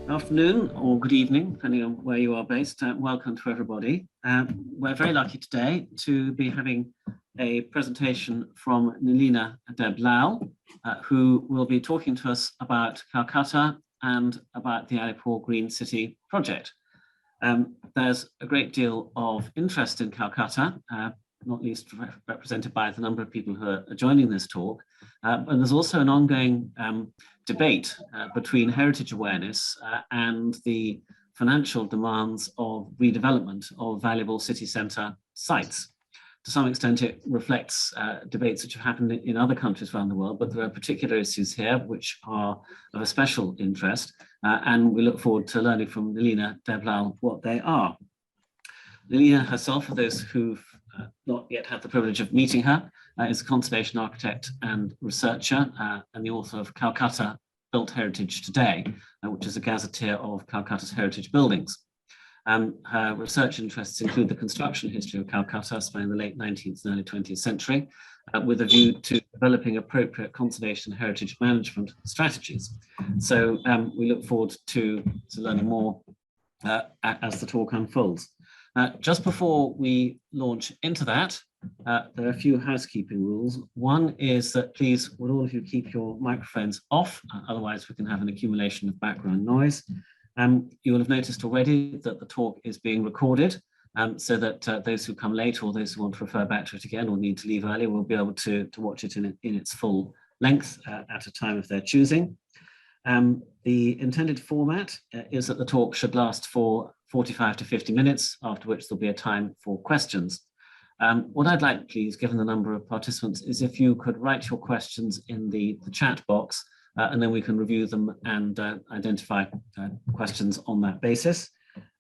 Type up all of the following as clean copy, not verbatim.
Afternoon or good evening, depending on where you are based. Welcome to everybody. We're very lucky today to be having a presentation from Nilina who will be talking to us about Calcutta and about the Alipore Green City Project. There's a great deal of interest in Calcutta, not least represented by the number of people who are joining this talk. And there's also an ongoing debate between heritage awareness and the financial demands of redevelopment of valuable city centre sites. To some extent, it reflects debates which have happened in other countries around the world, but there are particular issues here which are of a special interest, and we look forward to learning from Nilina what they are. Nilina herself, for those who've not yet had the privilege of meeting her, is a conservation architect and researcher and the author of Calcutta Built Heritage Today, which is a gazetteer of Calcutta's heritage buildings. Her research interests include the construction history of Calcutta spanning the late 19th and early 20th century, with a view to developing appropriate conservation heritage management strategies. So we look forward to learning more as the talk unfolds. Just before we launch into that, there are a few housekeeping rules. One is that please, would all of you keep your microphones off, otherwise we can have an accumulation of background noise. You will have noticed already that the talk is being recorded, so that those who come late or those who want to refer back to it again or need to leave early will be able to watch it in its full length at a time of their choosing. The intended format is that the talk should last for 45 to 50 minutes, after which there'll be a time for questions. What I'd like, please, given the number of participants, is if you could write your questions in the chat box, and then we can review them and identify questions on that basis,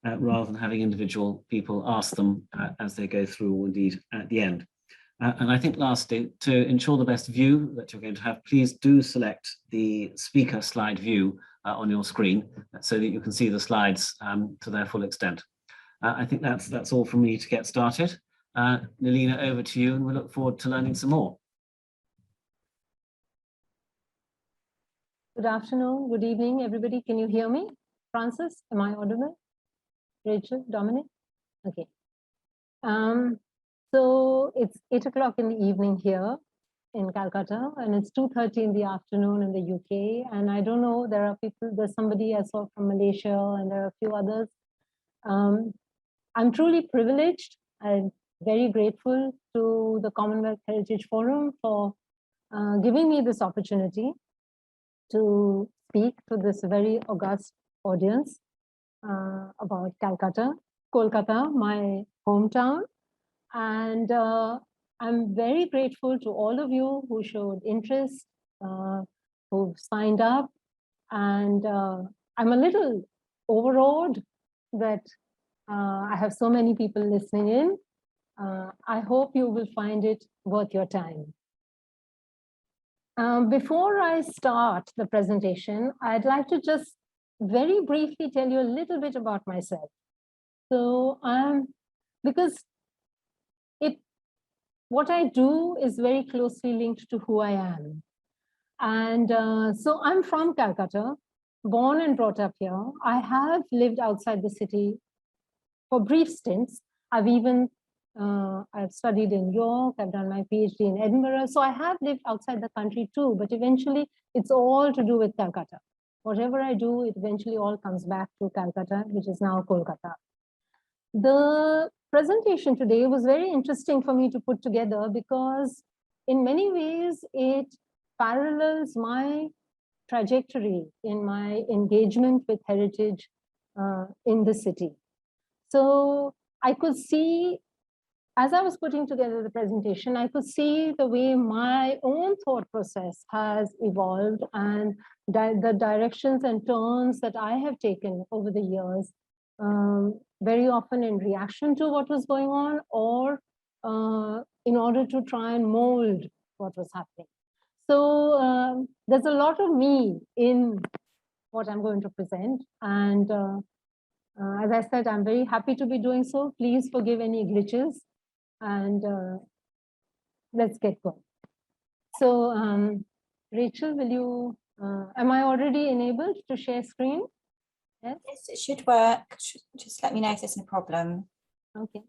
rather than having individual people ask them as they go through, or indeed at the end. And I think lastly, to ensure the best view that you're going to have, please do select the speaker slide view on your screen so that you can see the slides to their full extent. I think that's all from me to get started. Nilina, over to you, and we look forward to learning some more. Good afternoon, good evening, everybody. Can you hear me? Francis, am I audible? Rachel, Dominic? Okay. So it's 8 o'clock in the evening here in Calcutta, and it's 2:30 in the afternoon in the UK. And I don't know, there's somebody I saw from Malaysia, and there are a few others. I'm truly privileged and very grateful to the Commonwealth Heritage Forum for giving me this opportunity to speak to this very august audience about Calcutta, Kolkata, my hometown. And I'm very grateful to all of you who showed interest, who've signed up. And I'm a little overawed that I have so many people listening in. I hope you will find it worth your time. Before I start the presentation, I'd like to just very briefly tell you a little bit about myself. So because what I do is very closely linked to who I am. And so I'm from Calcutta, born and brought up here. I have lived outside the city for brief stints. I've studied in York, I've done my PhD in Edinburgh. So I have lived outside the country too, but eventually it's all to do with Calcutta. Whatever I do, it eventually all comes back to Calcutta, which is now Kolkata. The presentation today was very interesting for me to put together because in many ways it parallels my trajectory in my engagement with heritage in the city. So I could see, as I was putting together the presentation, I could see the way my own thought process has evolved and the directions and turns that I have taken over the years, very often in reaction to what was going on or in order to try and mold what was happening. So there's a lot of me in what I'm going to present. And as I said, I'm very happy to be doing so. Please forgive any glitches. And let's get going. So Rachel, will you Am I already enabled to share screen? Yes. Yes, it should work. Just let me know if there's a problem. Okay.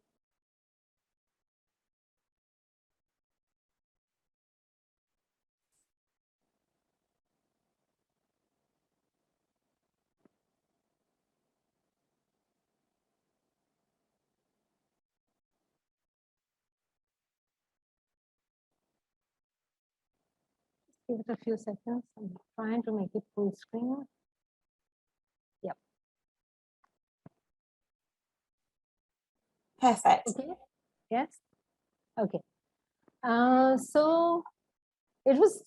Give it a few seconds. I'm trying to make it full screen. Yep. Perfect. Okay. Yes. Okay. So it was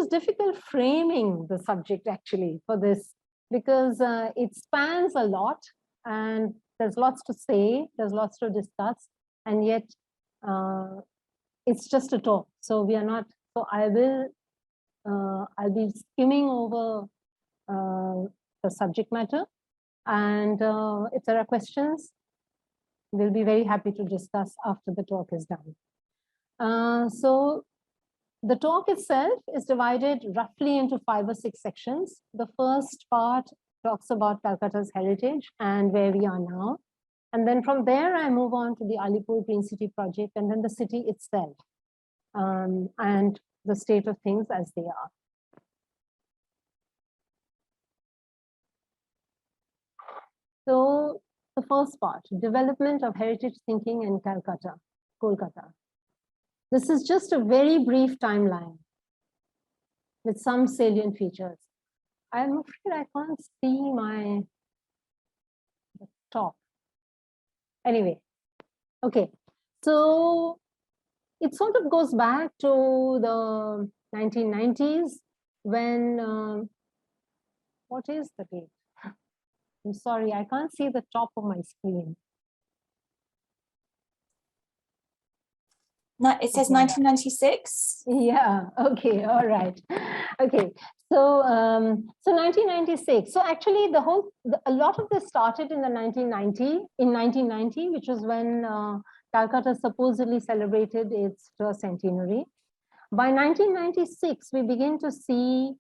difficult framing the subject actually for this, because it spans a lot and there's lots to say, there's lots to discuss, and yet it's just a talk. So we are not. So I'll be skimming over the subject matter, and if there are questions, we'll be very happy to discuss after the talk is done. So the talk itself is divided roughly into 5 or 6 sections. The first part talks about Calcutta's heritage and where we are now. And then from there, I move on to the Alipore Green City Project and then the city itself and the state of things as they are. So the first part, development of heritage thinking in Calcutta, Kolkata. This is just a very brief timeline with some salient features. I'm afraid I can't see my top. Anyway, okay. So it sort of goes back to the 1990s when, what is the date? I'm sorry, I can't see the top of my screen. No, it says 1996. Yeah, okay, all right. Okay, so 1996. So actually a lot of this started in 1990, which was when Calcutta supposedly celebrated its first centenary. By 1996, we begin to see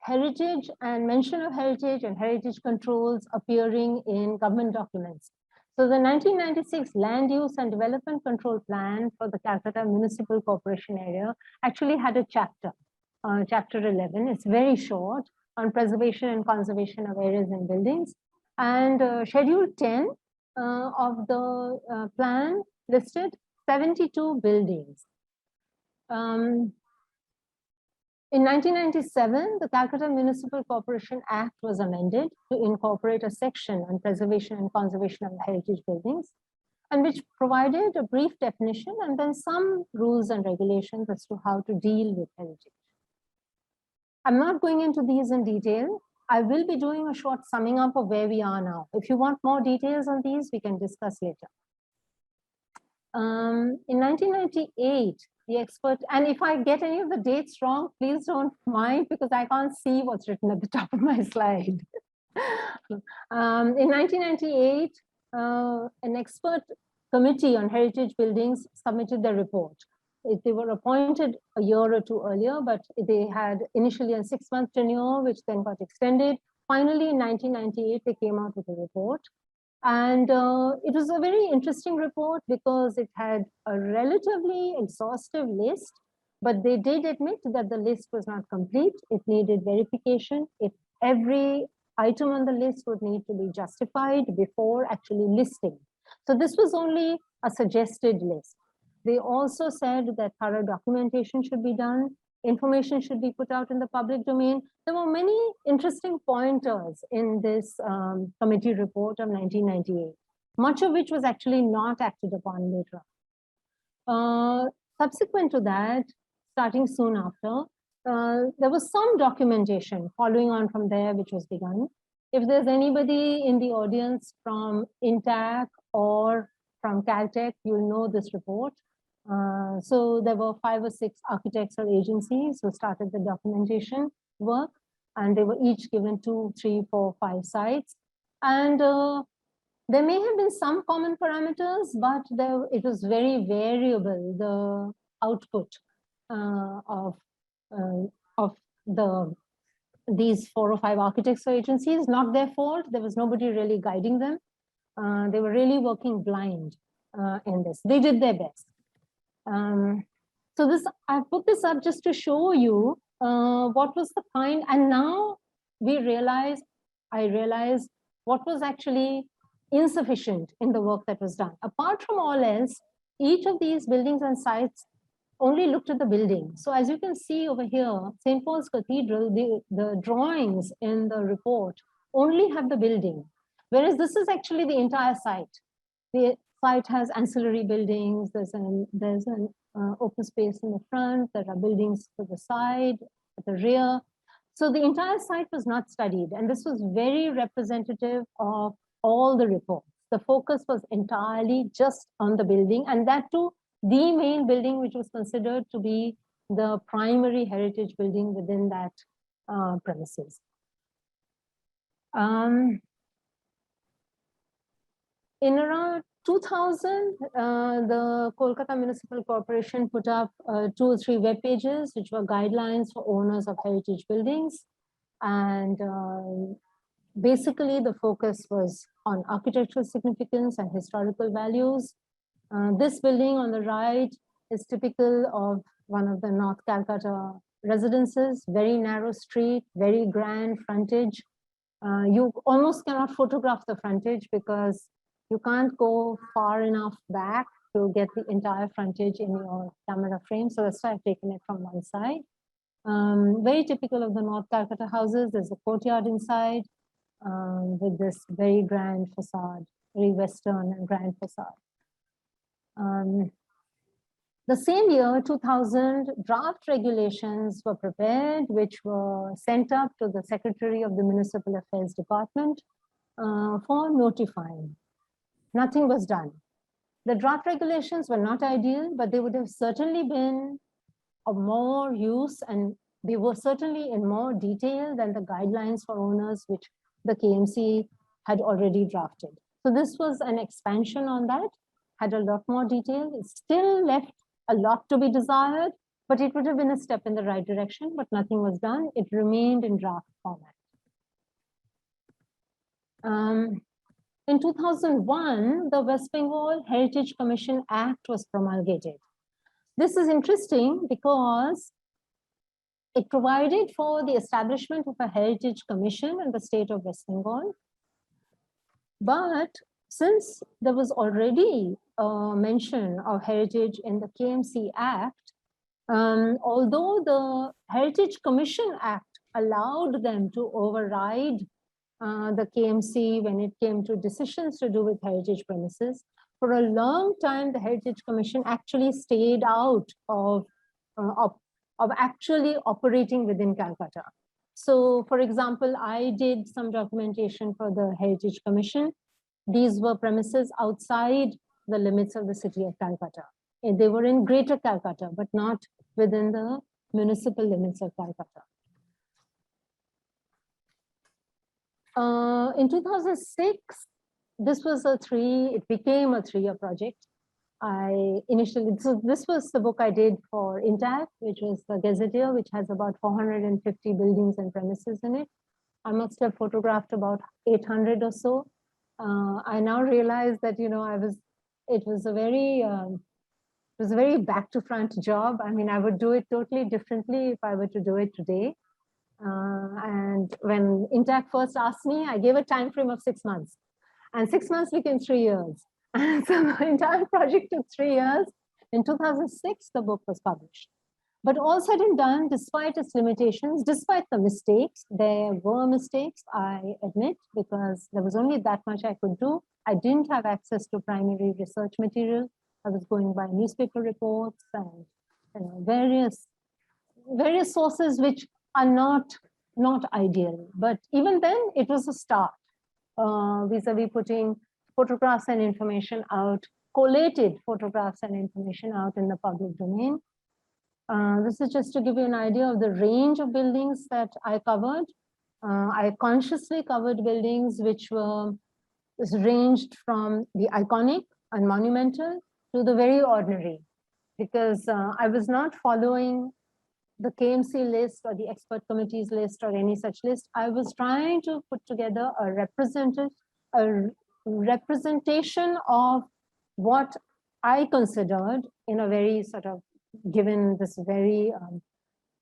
heritage and mention of heritage and heritage controls appearing in government documents. So the 1996 Land Use and Development Control Plan for the Calcutta Municipal Corporation area actually had a chapter, chapter 11. It's very short, on preservation and conservation of areas and buildings. And Schedule 10 of the plan listed 72 buildings. In 1997, the Calcutta Municipal Corporation Act was amended to incorporate a section on preservation and conservation of heritage buildings, and which provided a brief definition and then some rules and regulations as to how to deal with heritage. I'm not going into these in detail. I will be doing a short summing up of where we are now. If you want more details on these, we can discuss later. In 1998, the expert, and if I get any of the dates wrong, please don't mind because I can't see what's written at the top of my slide. In 1998, an expert committee on heritage buildings submitted their report. They were appointed a year or two earlier, but they had initially a 6-month tenure, which then got extended. Finally, in 1998, they came out with a report. And it was a very interesting report because it had a relatively exhaustive list, but they did admit that the list was not complete. It needed verification. Every item on the list would need to be justified before actually listing. So this was only a suggested list. They also said that thorough documentation should be done. Information should be put out in the public domain. There were many interesting pointers in this committee report of 1998, much of which was actually not acted upon later on. Subsequent to that, starting soon after, there was some documentation following on from there, which was begun. If there's anybody in the audience from INTAC or from Caltech, you'll know this report. So there were 5 or 6 architectural agencies who started the documentation work, and they were each given 2, 3, 4, 5 sites. And there may have been some common parameters, but it was very variable, the output of these 4 or 5 architects or agencies. Not their fault. There was nobody really guiding them. They were really working blind in this. They did their best. So this, I put this up just to show you what was the kind, and now I realized what was actually insufficient in the work that was done. Apart from all else, each of these buildings and sites only looked at the building. So as you can see over here, St. Paul's Cathedral, the drawings in the report only have the building, whereas this is actually the entire site. The site has ancillary buildings, there's an open space in the front, there are buildings to the side, at the rear. So the entire site was not studied, and this was very representative of all the reports. The focus was entirely just on the building, and that too, the main building, which was considered to be the primary heritage building within that premises. In around 2000, the Kolkata Municipal Corporation put up 2 or 3 web pages, which were guidelines for owners of heritage buildings. And basically, the focus was on architectural significance and historical values. This building on the right is typical of one of the North Calcutta residences, very narrow street, very grand frontage. You almost cannot photograph the frontage because you can't go far enough back to get the entire frontage in your camera frame. So that's why I've taken it from one side. Very typical of the North Calcutta houses. There's a courtyard inside with this very grand facade, very Western and grand facade. The same year, 2000, draft regulations were prepared, which were sent up to the Secretary of the Municipal Affairs Department for notifying. Nothing was done. The draft regulations were not ideal, but they would have certainly been of more use, and they were certainly in more detail than the guidelines for owners, which the KMC had already drafted. So this was an expansion on that, had a lot more detail. It still left a lot to be desired, but it would have been a step in the right direction, but nothing was done. It remained in draft format. In 2001, the West Bengal Heritage Commission Act was promulgated. This is interesting because it provided for the establishment of a heritage commission in the state of West Bengal. But since there was already a mention of heritage in the KMC Act, although the Heritage Commission Act allowed them to override the KMC when it came to decisions to do with heritage premises, for a long time, the Heritage Commission actually stayed out of actually operating within Calcutta. So, for example, I did some documentation for the Heritage Commission. These were premises outside the limits of the city of Calcutta. They were in Greater Calcutta, but not within the municipal limits of Calcutta. In 2006, this was it became a 3-year project. So this was the book I did for Intact, which was the Gazetteer, which has about 450 buildings and premises in it. I must have photographed about 800 or so. I now realize that, you know, it was a very back to front job. I mean, I would do it totally differently if I were to do it today. And when Intact first asked me, I gave a time frame of 6 months, and 6 months became 3 years. And so the entire project took 3 years. In 2006, the book was published. But all said and done, despite its limitations, despite the mistakes, there were mistakes, I admit, because there was only that much I could do. I didn't have access to primary research material. I was going by newspaper reports and, you know, various sources which are not ideal. But even then, it was a start vis-a-vis putting photographs and information out, collated photographs and information out in the public domain. This is just to give you an idea of the range of buildings that I covered. I consciously covered buildings which ranged from the iconic and monumental to the very ordinary, because I was not following the KMC list or the expert committees list or any such list. I was trying to put together a representation of what I considered in a very sort of, given this very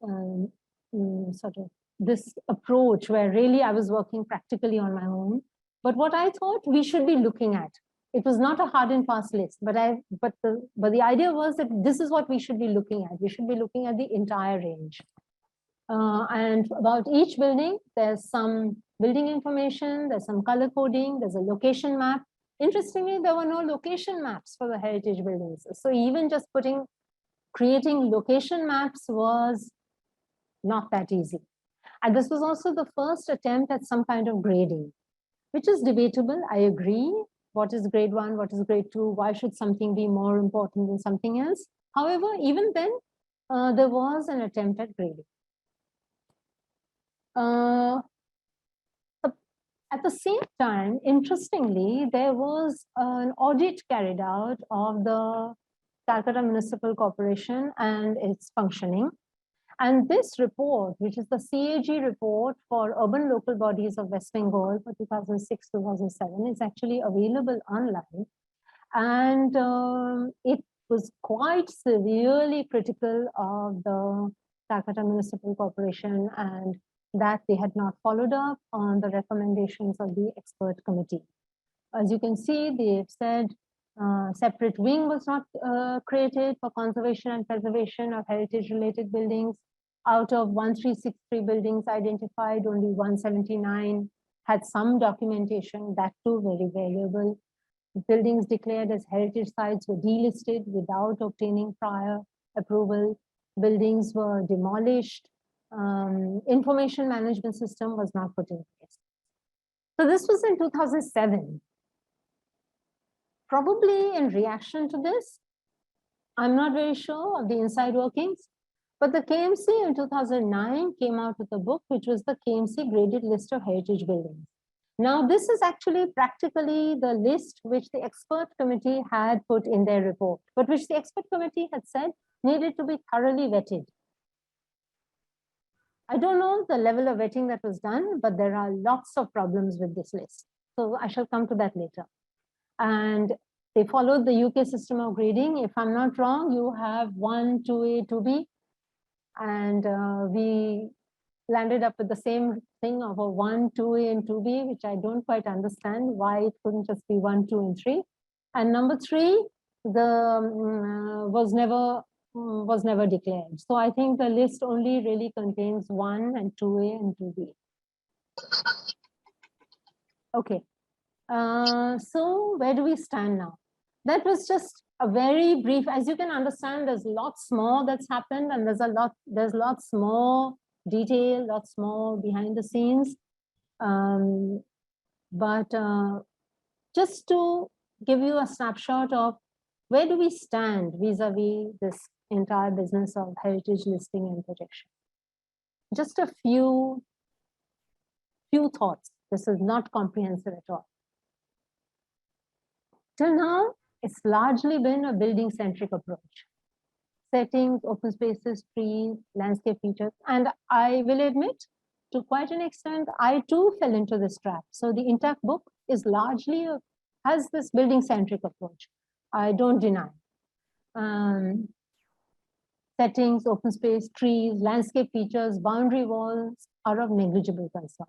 sort of this approach where really I was working practically on my own, but what I thought we should be looking at. It was not a hard and fast list, but the idea was that this is what we should be looking at. We should be looking at the entire range. And about each building, there's some building information, there's some color coding, there's a location map. Interestingly, there were no location maps for the heritage buildings. So even just creating location maps was not that easy. And this was also the first attempt at some kind of grading, which is debatable. I agree. What is grade 1? What is grade 2? Why should something be more important than something else? However, even then, there was an attempt at grading. At the same time, interestingly, there was an audit carried out of the Calcutta Municipal Corporation and its functioning. And this report, which is the CAG report for urban local bodies of West Bengal for 2006-2007, is actually available online. And it was quite severely critical of the Calcutta Municipal Corporation and that they had not followed up on the recommendations of the expert committee. As you can see, they've said separate wing was not created for conservation and preservation of heritage-related buildings. Out of 1363 buildings identified, only 179 had some documentation, that too very valuable. Buildings declared as heritage sites were delisted without obtaining prior approval. Buildings were demolished. Information management system was not put in place. So this was in 2007. Probably in reaction to this, I'm not very sure of the inside workings, but the KMC in 2009 came out with a book, which was the KMC graded list of heritage buildings. Now, this is actually practically the list which the expert committee had put in their report, but which the expert committee had said needed to be thoroughly vetted. I don't know the level of vetting that was done, but there are lots of problems with this list. So I shall come to that later. And they followed the UK system of grading. If I'm not wrong, you have 1, 2A, 2B. And we landed up with the same thing of a 1, 2A, and 2B, which I don't quite understand why it couldn't just be 1, 2, and 3. And number 3, was never declared. So I think the list only really contains 1 and 2A and 2B. Okay. So where do we stand now? That was just a very brief, as you can understand, there's lots more that's happened, and there's lots more detail, lots more behind the scenes. But just to give you a snapshot of where do we stand vis-a-vis this entire business of heritage listing and protection. Just a few thoughts. This is not comprehensive at all. Till now, it's largely been a building-centric approach. Settings, open spaces, trees, landscape features. And I will admit, to quite an extent, I too fell into this trap. So the intact book is largely, has this building-centric approach. I don't deny. Settings, open space, trees, landscape features, boundary walls are of negligible concern.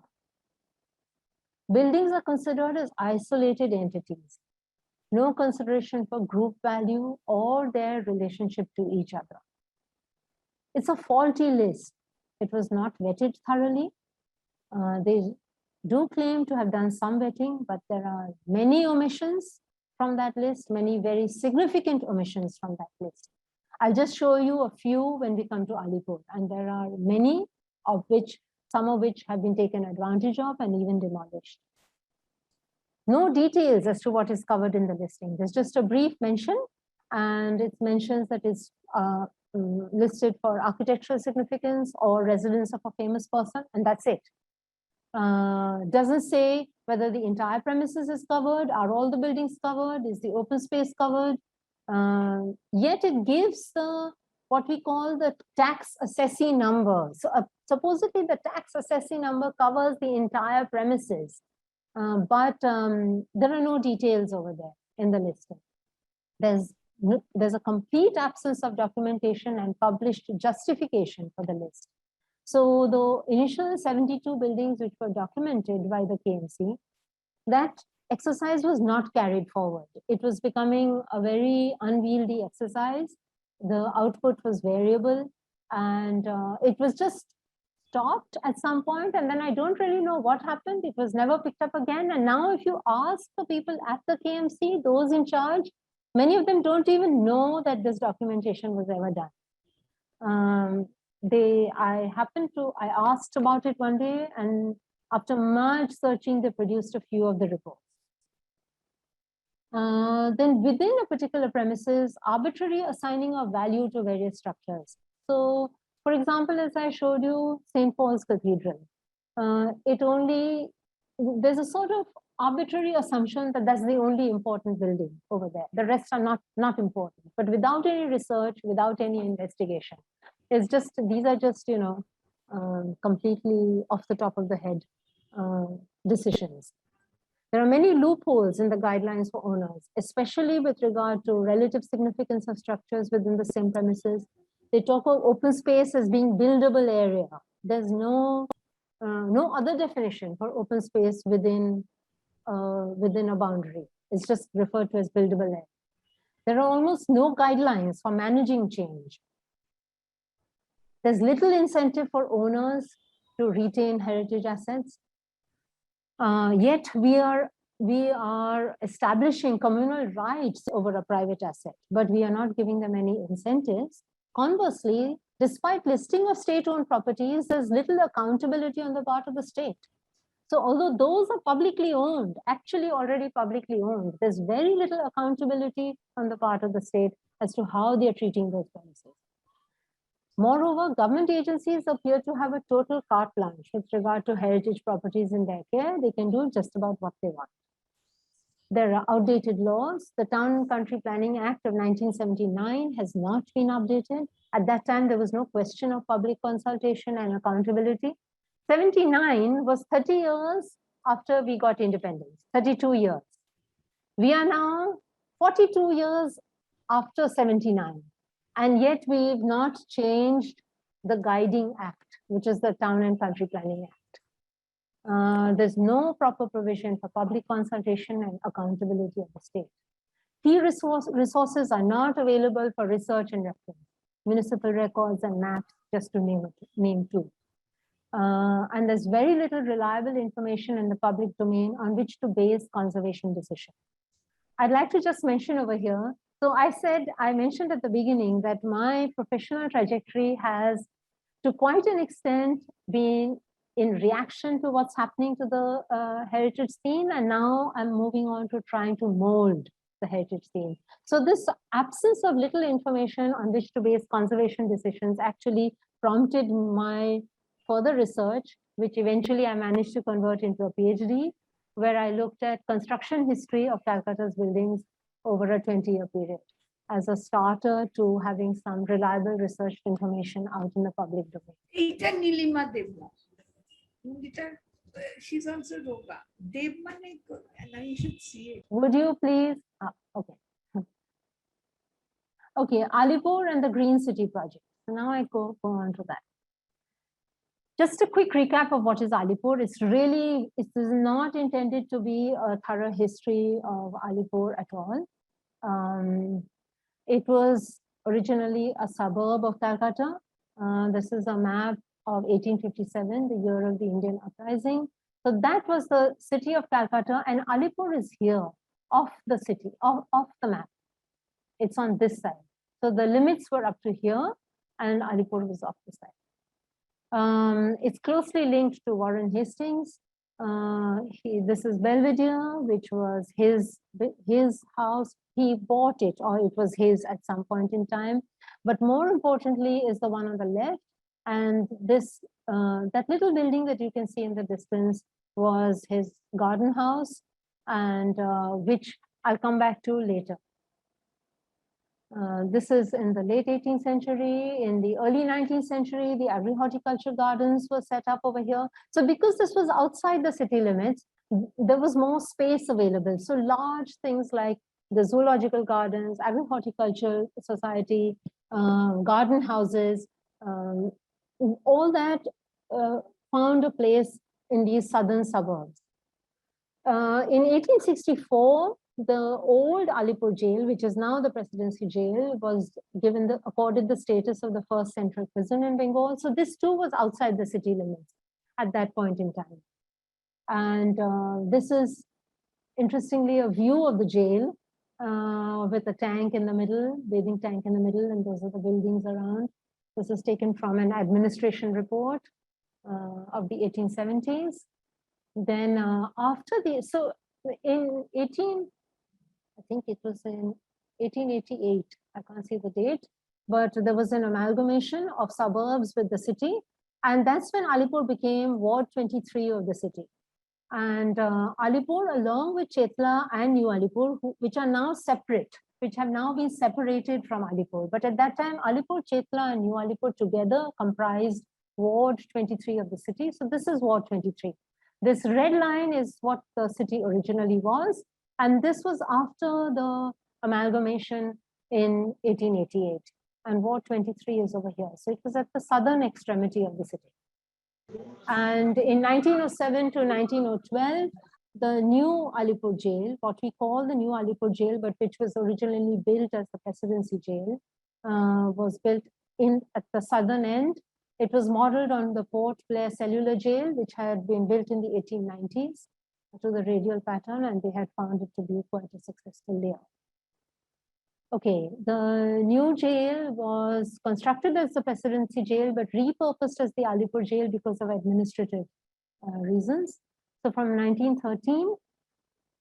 Buildings are considered as isolated entities. No consideration for group value or their relationship to each other. It's a faulty list. It was not vetted thoroughly. They do claim to have done some vetting, but there are many omissions from that list, many very significant omissions from that list. I'll just show you a few when we come to Alipore, and there are many of which, some of which have been taken advantage of and even demolished. No details as to what is covered in the listing. There's just a brief mention, and it mentions that it's listed for architectural significance or residence of a famous person, and that's it. Doesn't say whether the entire premises is covered, are all the buildings covered, is the open space covered. Yet it gives the what we call the tax assessee number. So supposedly the tax assessee number covers the entire premises, but there are no details over there in the listing. There's a complete absence of documentation and published justification for the list. So the initial 72 buildings which were documented by the KMC, that exercise was not carried forward. It was becoming a very unwieldy exercise. The output was variable, and it was just stopped at some point, and then I don't really know what happened. It was never picked up again. And now if you ask the people at the KMC, those in charge, many of them don't even know that this documentation was ever done. I asked about it one day, and after much searching, they produced a few of the reports. Then within a particular premises, arbitrary assigning of value to various structures. So, for example, as I showed you, St. Paul's Cathedral, there's a sort of arbitrary assumption that that's the only important building over there. The rest are not important, but without any research, without any investigation. It's just, these are just, you know, completely off the top of the head decisions. There are many loopholes in the guidelines for owners, especially with regard to relative significance of structures within the same premises. They talk of open space as being buildable area. There's no other definition for open space within a boundary. It's just referred to as buildable area. There are almost no guidelines for managing change. There's little incentive for owners to retain heritage assets. Yet we are establishing communal rights over a private asset, but we are not giving them any incentives. Conversely, despite listing of state-owned properties, there's little accountability on the part of the state. So although those are publicly owned, actually already publicly owned, there's very little accountability on the part of the state as to how they are treating those premises. Moreover, government agencies appear to have a total carte blanche with regard to heritage properties in their care. They can do just about what they want. There are outdated laws. The Town and Country Planning Act of 1979 has not been updated. At that time, there was no question of public consultation and accountability. 79 was 30 years after we got independence, 32 years. We are now 42 years after 79. And yet we've not changed the guiding act, which is the Town and Country Planning Act. There's no proper provision for public consultation and accountability of the state. Key resources are not available for research and reference. Municipal records and maps, just to name two. And there's very little reliable information in the public domain on which to base conservation decisions. I'd like to just mention over here, so I mentioned at the beginning that my professional trajectory has, to quite an extent, been in reaction to what's happening to the heritage scene, and now I'm moving on to trying to mold the heritage scene. So this absence of little information on which to base conservation decisions actually prompted my further research, which eventually I managed to convert into a PhD, where I looked at construction history of Calcutta's buildings over a 20-year period as a starter to having some reliable research information out in the public domain. Eta Nilima Devna. She's also Roga. Devmane, and I should see it. Would you please? Okay. Okay, Alipore and the Green City Project. So now I go on to that. Just a quick recap of what is Alipore. It is not intended to be a thorough history of Alipore at all. It was originally a suburb of Calcutta. This is a map of 1857, the year of the Indian uprising. So that was the city of Calcutta, and Alipore is here, off the city, off the map. It's on this side. So the limits were up to here, and Alipore was off the side. It's closely linked to Warren Hastings. This is Belvedere, which was his house. He bought it, or it was his at some point in time. But more importantly is the one on the left. And this that little building that you can see in the distance was his garden house, and which I'll come back to later. This is in the late 18th century. In the early 19th century, the agri-horticulture gardens were set up over here. So because this was outside the city limits, there was more space available. So large things like the zoological gardens, agri-horticulture society, garden houses, all that found a place in these southern suburbs. In 1864, the old Alipore jail, which is now the Presidency jail, was accorded the status of the first central prison in Bengal. So this too was outside the city limits at that point in time. And this is, interestingly, a view of the jail with a tank in the middle, bathing tank in the middle, and those are the buildings around. This is taken from an administration report of the 1870s. Then after the, so in I think it was in 1888, I can't see the date, but there was an amalgamation of suburbs with the city. And that's when Alipore became Ward 23 of the city. And Alipore, along with Chetla and New Alipore, which are now separate, which have now been separated from Alipore. But at that time, Alipore, Chetla and New Alipore together comprised Ward 23 of the city. So this is Ward 23. This red line is what the city originally was. And this was after the amalgamation in 1888. And Ward 23 is over here. So it was at the southern extremity of the city. And in 1907 to 1912, the new Alipore jail, what we call the new Alipore jail, but which was originally built as the Presidency jail, was built at the southern end. It was modeled on the Port Blair cellular jail, which had been built in the 1890s to the radial pattern, and they had found it to be quite a successful layout. Okay, the new jail was constructed as the Presidency jail, but repurposed as the Alipore jail because of administrative reasons. So from 1913,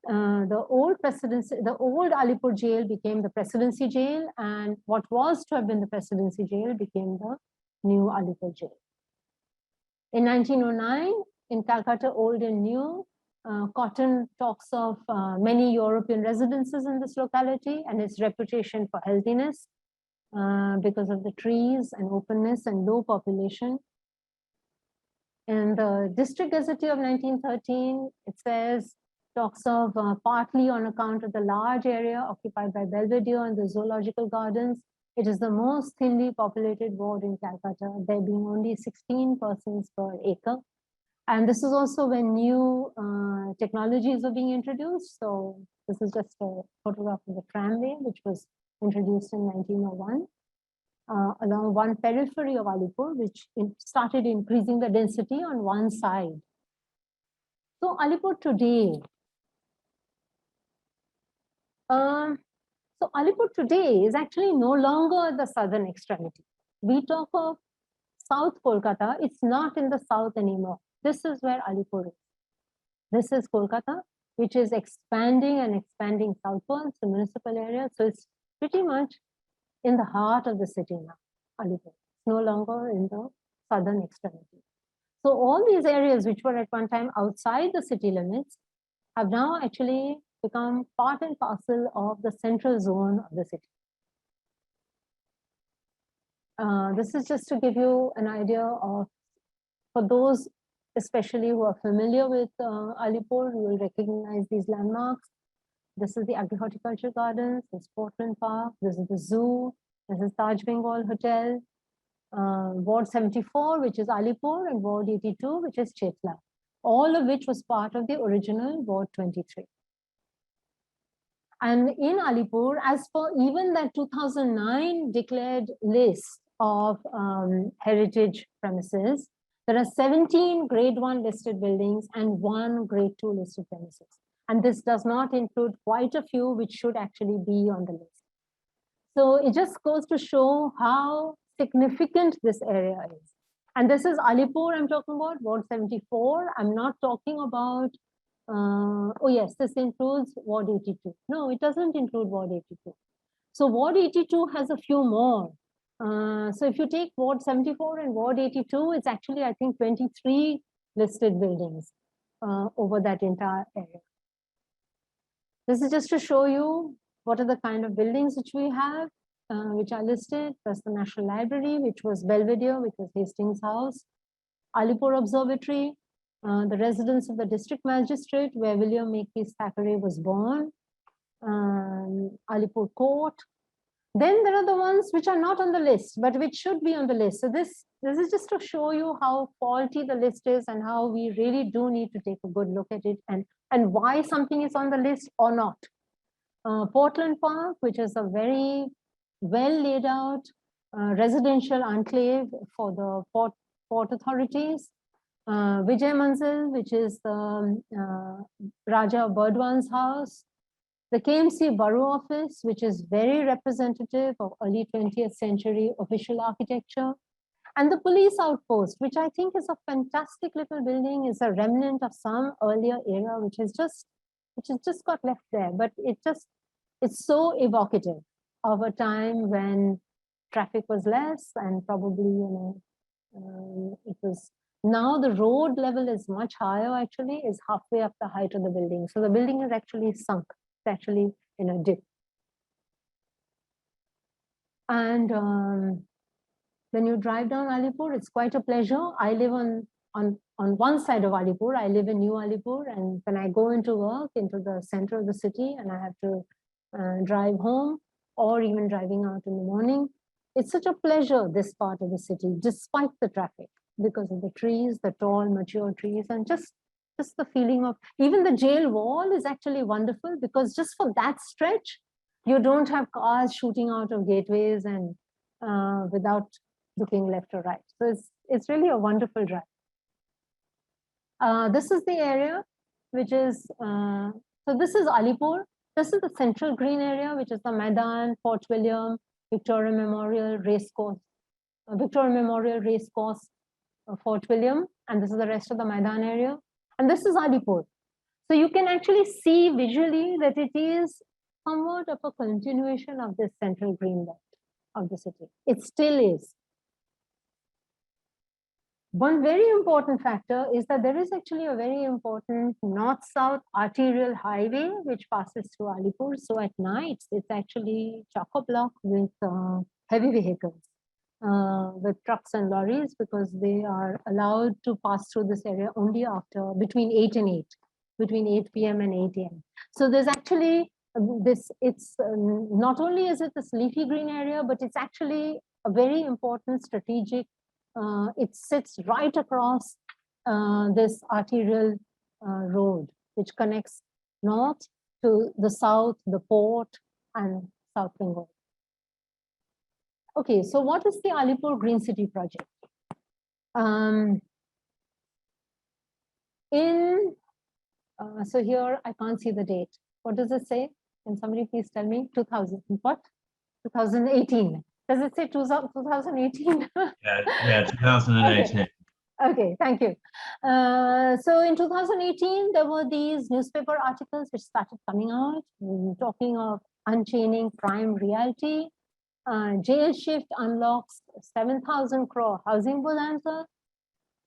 the old Alipore jail became the Presidency jail, and what was to have been the Presidency jail became the new Alipore jail. In 1909, in Calcutta, Old and New, Cotton talks of many European residences in this locality and its reputation for healthiness because of the trees and openness and low population. In the District Gazette of 1913, it says, talks of partly on account of the large area occupied by Belvedere and the zoological gardens, it is the most thinly populated ward in Calcutta, there being only 16 persons per acre. And this is also when new technologies were being introduced. So this is just a photograph of the tramway, which was introduced in 1901, along one periphery of Alipore, which started increasing the density on one side. So Alipore today, is actually no longer the southern extremity. We talk of South Kolkata, it's not in the south anymore. This is where Alipore is. This is Kolkata, which is expanding and expanding southwards, the municipal area. So it's pretty much in the heart of the city now, Alipore. It's no longer in the southern extremity. So all these areas which were at one time outside the city limits have now actually become part and parcel of the central zone of the city. This is just to give you an idea of, for those especially who are familiar with Alipore, you will recognize these landmarks. This is the agri-horticulture gardens, this Portland Park, this is the zoo, this is Taj Bengal Hotel, Ward 74, which is Alipore, and Ward 82, which is Chetla, all of which was part of the original Ward 23. And in Alipore, as for even that 2009 declared list of heritage premises, there are 17 grade 1 listed buildings and 1 grade 2 listed premises. And this does not include quite a few which should actually be on the list. So it just goes to show how significant this area is. And this is Alipore I'm talking about, Ward 74. I'm not talking about, oh yes, this includes Ward 82. No, it doesn't include Ward 82. So Ward 82 has a few more. So if you take Ward 74 and Ward 82, it's actually, I think, 23 listed buildings over that entire area. This is just to show you what are the kind of buildings which we have. which are listed, plus the National Library, which was Belvedere, which was Hastings House, Alipore Observatory, the residence of the district magistrate, where William Makepeace Thackeray was born, Alipore Court. Then there are the ones which are not on the list, but which should be on the list. So this is just to show you how faulty the list is and how we really do need to take a good look at it and why something is on the list or not. Portland Park, which is a very well laid out residential enclave for the port authorities. Vijay Manzil, which is the Raja Burdwan's house. The KMC Borough Office, which is very representative of early 20th century official architecture. And the police outpost, which I think is a fantastic little building, is a remnant of some earlier era, which has just got left there. But it's so evocative of a time when traffic was less and probably, it was, now the road level is much higher, actually, is halfway up the height of the building. So the building is actually sunk. Actually in a dip. And when you drive down Alipore, it's quite a pleasure. I live on one side of Alipore. I live in New Alipore, and when I go into work into the center of the city and I have to drive home or even driving out in the morning, it's such a pleasure, this part of the city, despite the traffic, because of the trees, the tall, mature trees, and just the feeling of, even the jail wall is actually wonderful, because just for that stretch, you don't have cars shooting out of gateways and without looking left or right. So it's really a wonderful drive. This is the area, which is, so this is Alipore. This is the central green area, which is the Maidan, Fort William, Victoria Memorial Racecourse, Fort William, and this is the rest of the Maidan area. And this is Alipore. So you can actually see visually that it is somewhat of a continuation of this central green belt of the city. It still is. One very important factor is that there is actually a very important north-south arterial highway which passes through Alipore. So at night, it's actually chock-a-block with heavy vehicles. With trucks and lorries, because they are allowed to pass through this area only after between 8 p.m. and 8 a.m. So there's actually it's not only is it this leafy green area, but it's actually a very important strategic, it sits right across this arterial road, which connects north to the south, the port, and South Bengal. Okay, so what is the Alipore Green City Project? So here I can't see the date. What does it say? Can somebody please tell me? 2000, what? 2018. Does it say 2018? Yeah, 2018. Okay, thank you. So in 2018, there were these newspaper articles which started coming out, talking of unchaining prime reality. Jail shift unlocks 7,000 crore housing bonanza.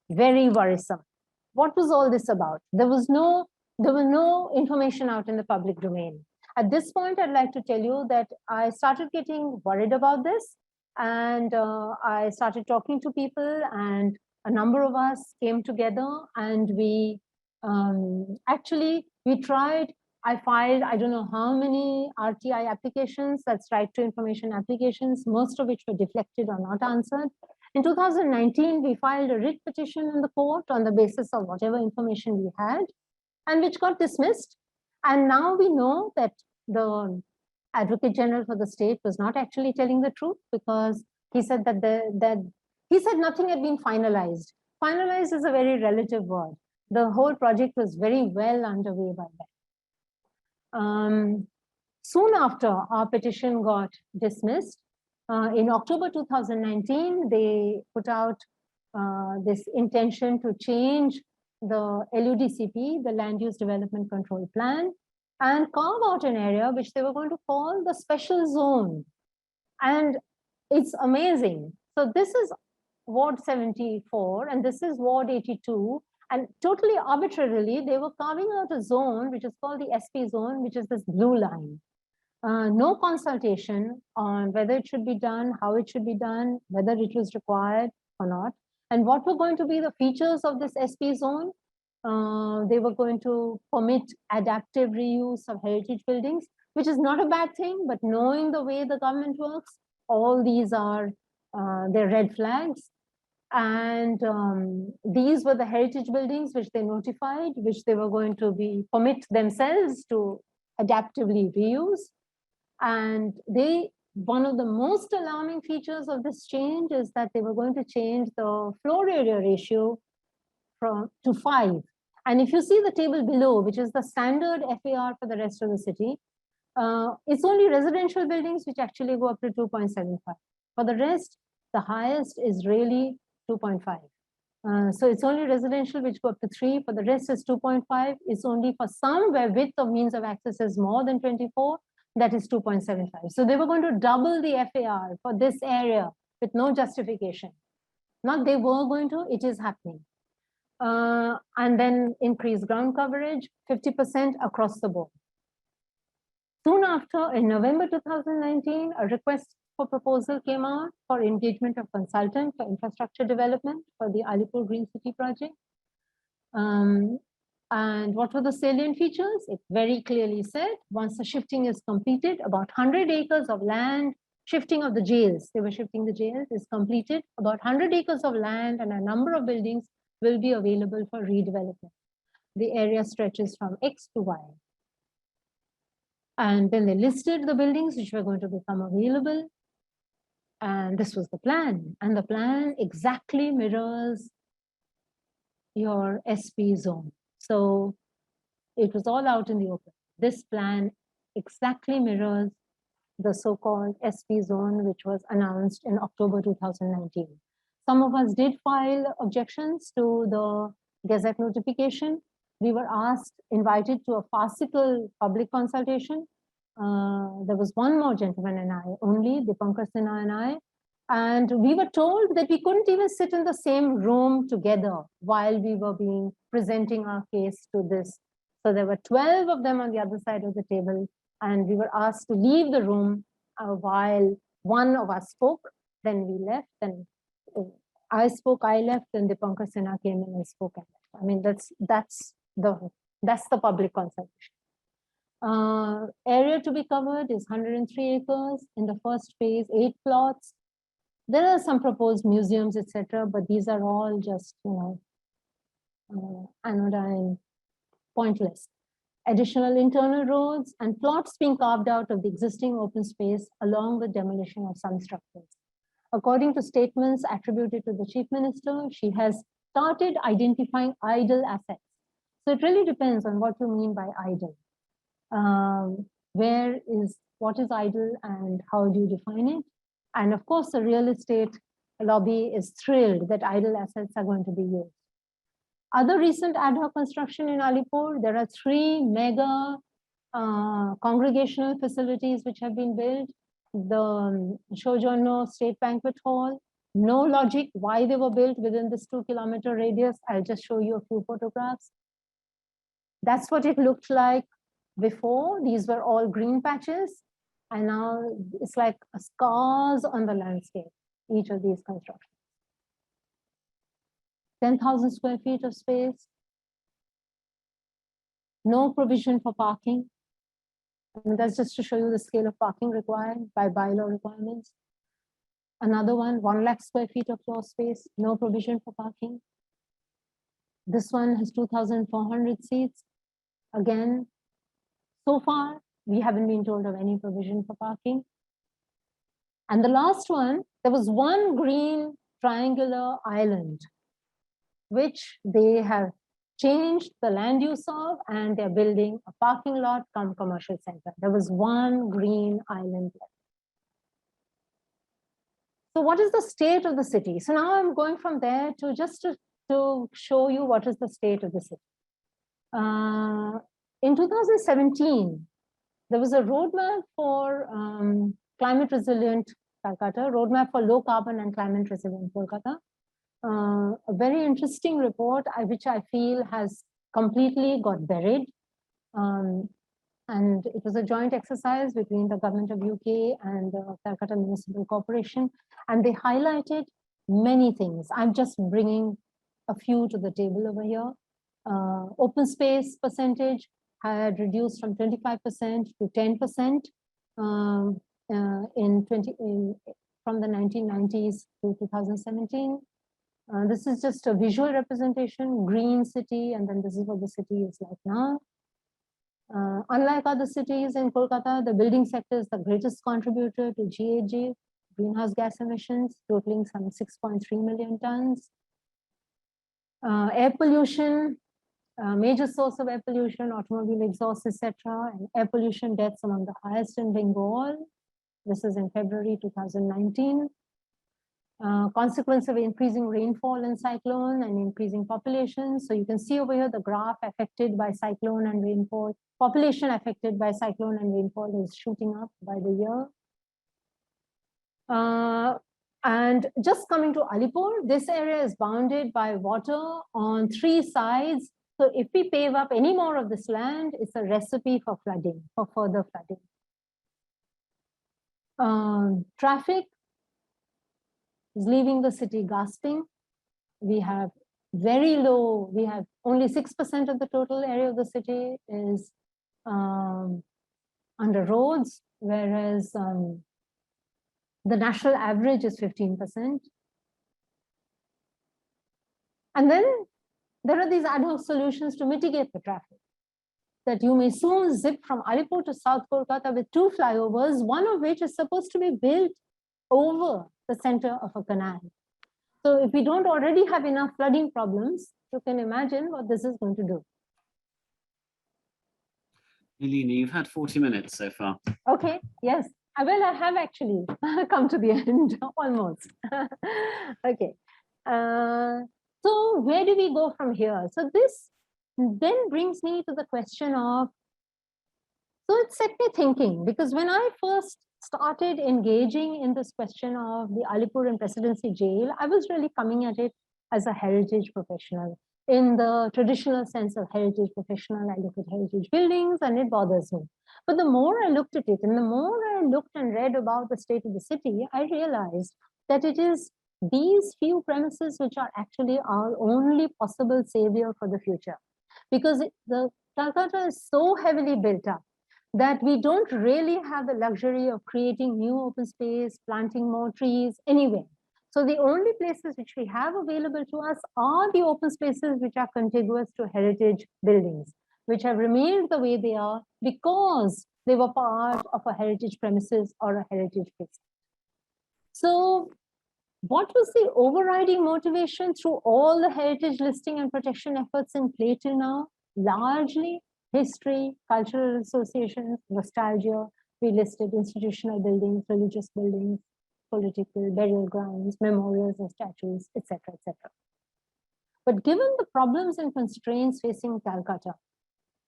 Very worrisome. What was all this about? There was no information out in the public domain. At this point, I'd like to tell you that I started getting worried about this, and I started talking to people, and a number of us came together, and we tried. I filed, I don't know how many RTI applications, that's right to information applications, most of which were deflected or not answered. In 2019, we filed a writ petition in the court on the basis of whatever information we had, and which got dismissed. And now we know that the Advocate General for the state was not actually telling the truth, because he said that he said nothing had been finalized. Finalized is a very relative word. The whole project was very well underway by then. Soon after our petition got dismissed, in October 2019, they put out this intention to change the LUDCP, the Land Use Development Control Plan, and carve out an area which they were going to call the special zone. And it's amazing. So this is Ward 74, and this is Ward 82. And totally arbitrarily, they were carving out a zone which is called the SP zone, which is this blue line. No consultation on whether it should be done, how it should be done, whether it was required or not. And what were going to be the features of this SP zone? They were going to permit adaptive reuse of heritage buildings, which is not a bad thing, but knowing the way the government works, all these are their red flags. And these were the heritage buildings which they notified, which they were going to be permit themselves to adaptively reuse. And one of the most alarming features of this change is that they were going to change the floor area ratio to 5. And if you see the table below, which is the standard FAR for the rest of the city, it's only residential buildings which actually go up to 2.75. For the rest, the highest is really 2.5. So it's only residential which go up to 3. For the rest is 2.5. It's only for some where width of means of access is more than 24. That is 2.75. So they were going to double the FAR for this area with no justification. Not they were going to, it is happening. And then increase ground coverage, 50% across the board. Soon after, in November 2019, a request for proposal came out for engagement of consultant for infrastructure development for the Alipore Green City Project. And what were the salient features? It very clearly said, once the shifting is completed, about 100 acres of land, shifting of the jails, they were shifting the jails, is completed. About 100 acres of land and a number of buildings will be available for redevelopment. The area stretches from X to Y. And then they listed the buildings which were going to become available. And this was the plan. And the plan exactly mirrors your SP zone. So it was all out in the open. This plan exactly mirrors the so-called SP zone, which was announced in October 2019. Some of us did file objections to the Gazette notification. We were invited to a farcical public consultation. There was one more gentleman and I only, Dipankar Sinha and I. And we were told that we couldn't even sit in the same room together while we were presenting our case to this. So there were 12 of them on the other side of the table, and we were asked to leave the room while one of us spoke. Then we left, and I spoke, I left, and Dipankar Sinha came in and spoke. And left. I mean, that's the public consultation. Area to be covered is 103 acres. In the first phase, 8 plots. There are some proposed museums, etc., but these are all just, anodyne, pointless. Additional internal roads and plots being carved out of the existing open space along with demolition of some structures. According to statements attributed to the Chief Minister, she has started identifying idle assets. So it really depends on what you mean by idle. What is idle and how do you define it? And of course, the real estate lobby is thrilled that idle assets are going to be used. Other recent ad hoc construction in Alipore, there are 3 mega congregational facilities which have been built. The Shojono State Banquet Hall, no logic why they were built within this 2-kilometer radius. I'll just show you a few photographs. That's what it looked like before. These were all green patches. And now it's like scars on the landscape, each of these constructions. 10,000 square feet of space. No provision for parking. And that's just to show you the scale of parking required by bylaw requirements. Another one, 1 lakh square feet of floor space, no provision for parking. This one has 2,400 seats. Again, so far, we haven't been told of any provision for parking. And the last one, there was one green triangular island, which they have changed the land use of, and they're building a parking lot cum commercial center. There was one green island left. So what is the state of the city? So now I'm going from there to just to show you what is the state of the city. In 2017, there was a roadmap for climate resilient Calcutta, roadmap for low carbon and climate resilient Kolkata. A very interesting report, which I feel has completely got buried. And it was a joint exercise between the government of UK and the Calcutta Municipal Corporation. And they highlighted many things. I'm just bringing a few to the table over here. Open space percentage had reduced from 25% to 10% from the 1990s to 2017. This is just a visual representation, green city, and then this is what the city is like now. Unlike other cities in Kolkata, the building sector is the greatest contributor to GHG, greenhouse gas emissions, totaling some 6.3 million tons. Air pollution, major source of air pollution, automobile exhaust, etc., and air pollution deaths among the highest in Bengal. This is in February 2019. Consequence of increasing rainfall and cyclone and increasing population. So you can see over here the graph affected by cyclone and rainfall. Population affected by cyclone and rainfall is shooting up by the year. And just coming to Alipore, this area is bounded by water on 3 sides. So if we pave up any more of this land, it's a recipe for flooding, for further flooding. Traffic is leaving the city gasping. We have very low, we have only 6% of the total area of the city is under roads, whereas the national average is 15%. And then there are these ad hoc solutions to mitigate the traffic, that you may soon zip from Alipore to South Kolkata with 2 flyovers, one of which is supposed to be built over the center of a canal. So if we don't already have enough flooding problems, you can imagine what this is going to do. Nilina, you've had 40 minutes so far. Okay, yes. Well, I have actually come to the end, almost. Okay. So where do we go from here? So this then brings me to the question of, so it set me thinking, because when I first started engaging in this question of the Alipore and Presidency Jail, I was really coming at it as a heritage professional. In the traditional sense of heritage professional, I look at heritage buildings and it bothers me. But the more I looked at it and the more I looked and read about the state of the city, I realized that it is these few premises which are actually our only possible savior for the future. Because the Calcutta is so heavily built up that we don't really have the luxury of creating new open space, planting more trees anywhere. So the only places which we have available to us are the open spaces which are contiguous to heritage buildings, which have remained the way they are because they were part of a heritage premises or a heritage place. So what was the overriding motivation through all the heritage listing and protection efforts in play till now? Largely history, cultural associations, nostalgia. We listed institutional buildings, religious buildings, political, burial grounds, memorials and statues, etc., etc. But given the problems and constraints facing Calcutta,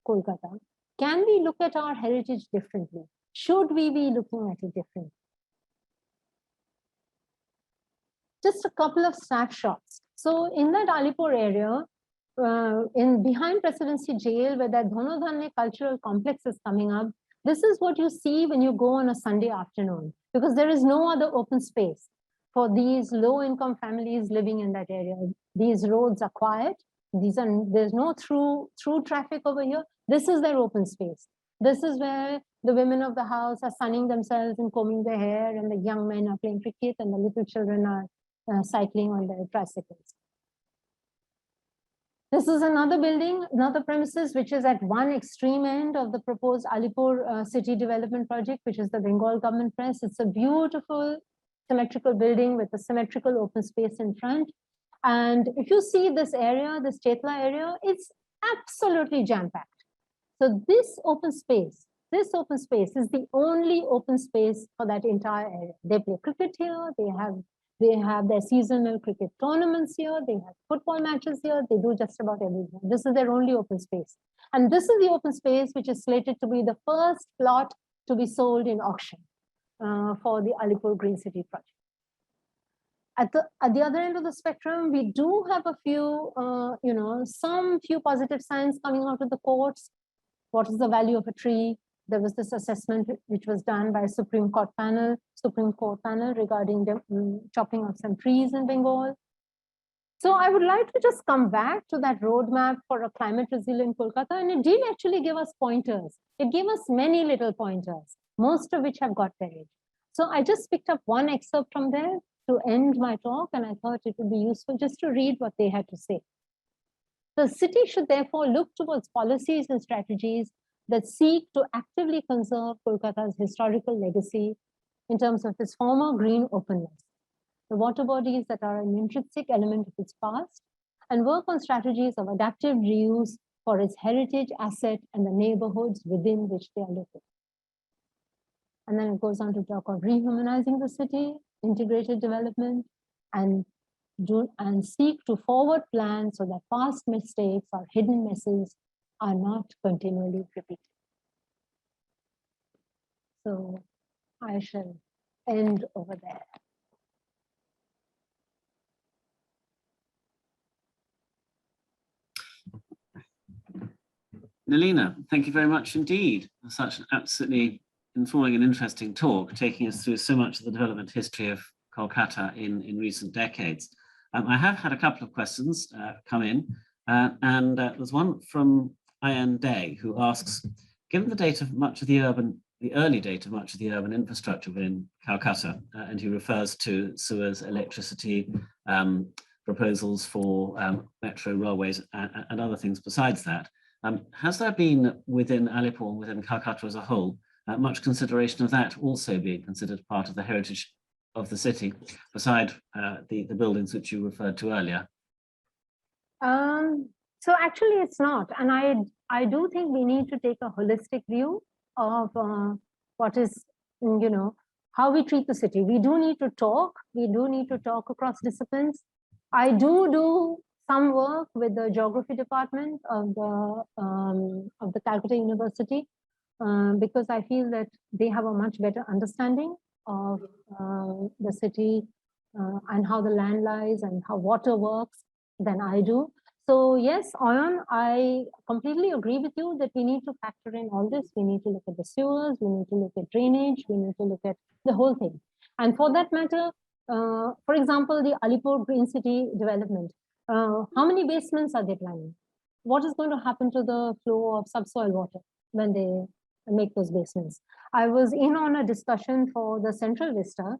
Kolkata, can we look at our heritage differently? Should we be looking at it differently? Just a couple of snapshots. So in that Alipore area, behind Presidency Jail, where that Dhonodhane cultural complex is coming up, this is what you see when you go on a Sunday afternoon, because there is no other open space for these low-income families living in that area. These roads are quiet. There's no through traffic over here. This is their open space. This is where the women of the house are sunning themselves and combing their hair, and the young men are playing cricket, and the little children are cycling on their tricycles. This is another building, another premises, which is at one extreme end of the proposed Alipore city development project, which is the Bengal Government Press. It's a beautiful symmetrical building with a symmetrical open space in front. And if you see this area, this Chetla area, it's absolutely jam-packed. So this open space is the only open space for that entire area. They play cricket here, they have their seasonal cricket tournaments here, they have football matches here, they do just about everything. This is their only open space. And this is the open space which is slated to be the first plot to be sold in auction for the Alipore Green City Project. At the other end of the spectrum, we do have a few, some few positive signs coming out of the courts. What is the value of a tree? there was this assessment which was done by Supreme Court panel regarding the chopping of some trees in Bengal. So I would like to just come back to that roadmap for a climate resilient Kolkata, and it did actually give us pointers. It gave us many little pointers, most of which have got buried. So I just picked up one excerpt from there to end my talk, and I thought it would be useful just to read what they had to say. The city should therefore look towards policies and strategies that seek to actively conserve Kolkata's historical legacy in terms of its former green openness, the water bodies that are an intrinsic element of its past, and work on strategies of adaptive reuse for its heritage asset and the neighborhoods within which they are located. And then it goes on to talk of rehumanizing the city, integrated development, and seek to forward plan so that past mistakes or hidden messes are not continually repeated. So I shall end over there. Nilina, thank you very much indeed for such an absolutely informing and interesting talk, taking us through so much of the development history of Kolkata in recent decades. I have had a couple of questions come in, and there's one from Ian Day, who asks, given the date of much of the early date of much of the urban infrastructure within Calcutta, and he refers to sewers, electricity, proposals for metro railways and other things besides that, has there been within Alipore and within Calcutta as a whole much consideration of that also being considered part of the heritage of the city, beside the buildings which you referred to earlier? So actually it's not, and I do think we need to take a holistic view of what is, how we treat the city. We do need to talk across disciplines. I do some work with the geography department of the Calcutta University, because I feel that they have a much better understanding of the city and how the land lies and how water works than I do. So yes, Oyon, I completely agree with you that we need to factor in all this. We need to look at the sewers, we need to look at drainage, we need to look at the whole thing. And for that matter, for example, the Alipore Green City development, how many basements are they planning? What is going to happen to the flow of subsoil water when they make those basements? I was in on a discussion for the Central Vista,